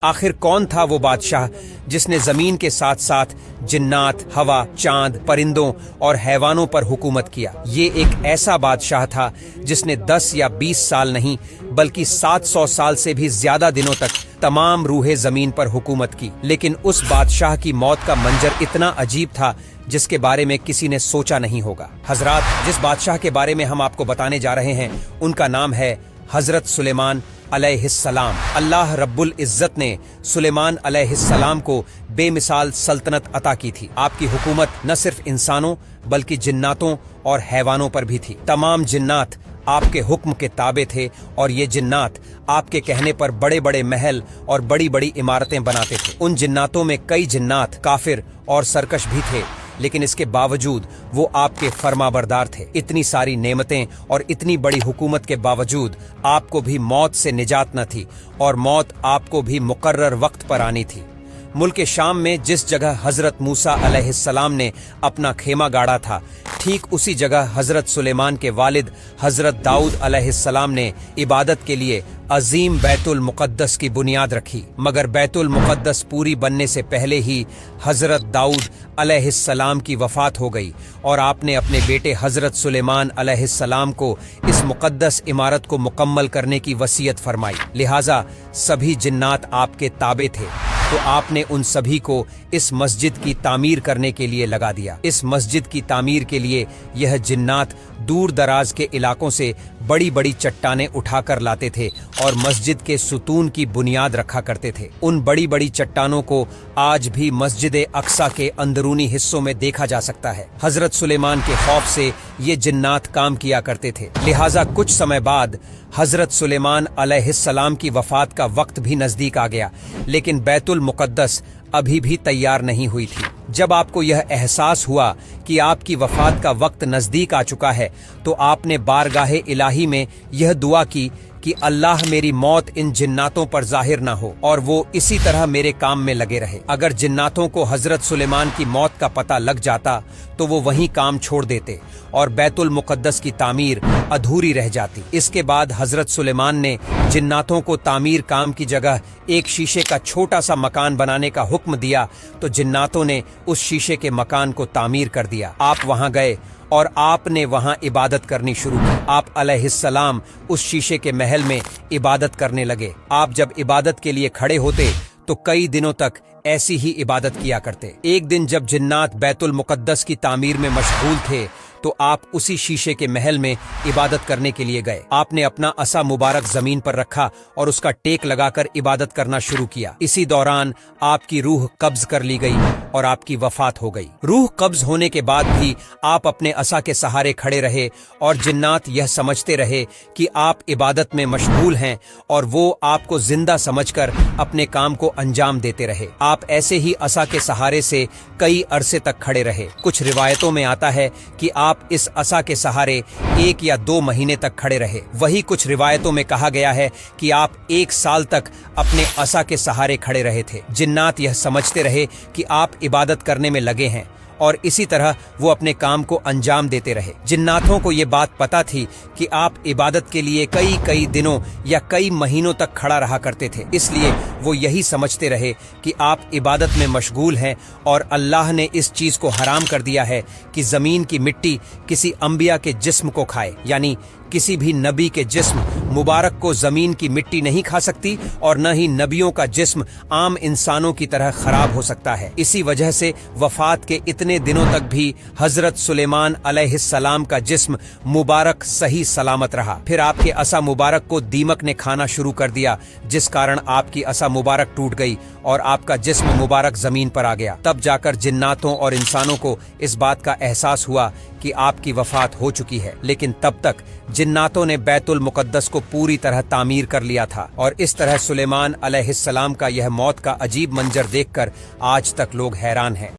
आखिर कौन था वो बादशाह जिसने जमीन के साथ साथ जिन्नात, हवा, चांद, परिंदों और हैवानों पर हुकूमत किया। ये एक ऐसा बादशाह था जिसने 10 या 20 साल नहीं बल्कि 700 साल से भी ज्यादा दिनों तक तमाम रूहे जमीन पर हुकूमत की। लेकिन उस बादशाह की मौत का मंजर इतना अजीब था जिसके बारे में किसी ने सोचा नहीं होगा। हजरात, जिस बादशाह के बारे में हम आपको बताने जा रहे हैं उनका नाम है हजरत सुलेमान अलैहिस्सलाम। अल्लाह रब्बुल इज्जत ने सुलेमान अलैहिस्सलाम को बेमिसाल सल्तनत अता की थी। आपकी हुकूमत न सिर्फ इंसानों बल्कि जिन्नातों और हैवानों पर भी थी। तमाम जिन्नात आपके हुक्म के ताबे थे और ये जिन्नात आपके कहने पर बड़े बड़े महल और बड़ी बड़ी इमारतें बनाते थे। उन जिन्नातों में कई जिन्नात काफिर और सरकश भी थे, लेकिन इसके बावजूद वो आपके फरमाबरदार थे। इतनी सारी नेमतें और इतनी बड़ी हुकूमत के बावजूद आपको भी मौत से निजात न थी और मौत आपको भी मुकर्रर वक्त पर आनी थी। मुल्क शाम में जिस जगह हजरत मूसा अलैहिस्सलाम ने अपना खेमा गाड़ा था, ठीक उसी जगह हजरत सुलेमान के वालिद हजरत दाऊद अलैहिस्सलाम ने इबादत के लिए अजीम बैतुल मुक़द्दस की बुनियाद रखी। मगर बैतुल मुक़द्दस पूरी बनने से पहले ही हजरत दाऊद अलैहिस्सलाम की वफात हो गई और आपने अपने बेटे हजरत सुलेमान अलैहिस्सलाम को इस मुक़द्दस इमारत को मुकम्मल करने की वसीयत फरमाई। लिहाजा सभी जिन्नात आपके ताबे थे, तो आपने उन सभी को इस मस्जिद की तामीर करने के लिए लगा दिया। इस मस्जिद की तामीर के लिए यह जिन्नात दूर दराज के इलाकों से बड़ी बड़ी चट्टानें उठाकर लाते थे और मस्जिद के सुतून की बुनियाद रखा करते थे। उन बड़ी बड़ी चट्टानों को आज भी मस्जिद अक्सा के अंदरूनी हिस्सों में देखा जा सकता है। हजरत सुलेमान के खौफ से ये जिन्नात काम किया करते थे। लिहाजा कुछ समय बाद हजरत सुलेमान अलैहिस्सलाम की वफात का वक्त भी नजदीक आ गया, लेकिन बैतुल मुक़द्दस अभी भी तैयार नहीं हुई थी। जब आपको यह एहसास हुआ कि आपकी वफात का वक्त नजदीक आ चुका है, तो आपने बारगाहे इलाही में यह दुआ की कि अल्लाह मेरी मौत इन जिन्नातों पर जाहिर ना हो और वो इसी तरह मेरे काम में लगे रहे। अगर जिन्नातों को हजरत सुलेमान की मौत का पता लग जाता तो वो वहीं काम छोड़ देते और बैतुल मुक़द्दस की तामीर अधूरी रह जाती। इसके बाद हजरत सुलेमान ने जिन्नातों को तामीर काम की जगह एक शीशे का छोटा सा मकान बनाने का हुक्म दिया, तो जिन्नातों ने उस शीशे के मकान को तामीर कर दिया। आप वहां गए और आपने वहां इबादत करनी शुरू की। आप अलैहिस्सलाम उस शीशे के महल में इबादत करने लगे। आप जब इबादत के लिए खड़े होते तो कई दिनों तक ऐसी ही इबादत किया करते। एक दिन जब जिन्नात बैतुल मुक़द्दस की तामीर में मशगूल थे, तो आप उसी शीशे के महल में इबादत करने के लिए गए। आपने अपना असा मुबारक जमीन पर रखा और उसका टेक लगाकर इबादत करना शुरू किया। इसी दौरान आपकी रूह कब्ज कर ली गई और आपकी वफात हो गई। रूह कब्ज होने के बाद भी आप अपने असा के सहारे खड़े रहे और जिन्नात यह समझते रहे कि आप इबादत में मशगूल हैं और वो आपको जिंदा समझकर अपने काम को अंजाम देते रहे। आप ऐसे ही असा के सहारे से कई अरसे तक खड़े रहे। कुछ रिवायतों में आता है कि आप इस असा के सहारे 1 या 2 महीने तक खड़े रहे। वही कुछ रिवायतों में कहा गया है कि आप 1 साल तक अपने असा के सहारे खड़े रहे थे। जिन्नात यह समझते रहे कि आप इबादत करने में लगे हैं और इसी तरह वो अपने काम को अंजाम देते रहे। जिन्नातों को ये बात पता थी कि आप इबादत के लिए कई दिनों या कई महीनों तक खड़ा रहा करते थे, इसलिए वो यही समझते रहे कि आप इबादत में मशगूल हैं और अल्लाह ने इस चीज को हराम कर दिया है कि जमीन की मिट्टी किसी अंबिया के जिस्म को खाए, यानी किसी भी नबी के जिस्म मुबारक को जमीन की मिट्टी नहीं खा सकती और न ही नबियों का जिस्म आम इंसानों की तरह खराब हो सकता है। इसी वजह से वफात के इतने दिनों तक भी हजरत सुलेमान अलैहिस्सलाम का जिस्म मुबारक सही सलामत रहा। फिर आपके असा मुबारक को दीमक ने खाना शुरू कर दिया, जिस कारण आपकी असा मुबारक टूट गई और आपका जिस्म मुबारक जमीन पर आ गया। तब जाकर जिन्नातों और इंसानों को इस बात का एहसास हुआ कि आपकी वफात हो चुकी है, लेकिन तब तक जिन्नातों ने बैतुल मुक़द्दस को पूरी तरह तामीर कर लिया था। और इस तरह सुलेमान अलैहिस्सलाम का यह मौत का अजीब मंजर देखकर आज तक लोग हैरान हैं।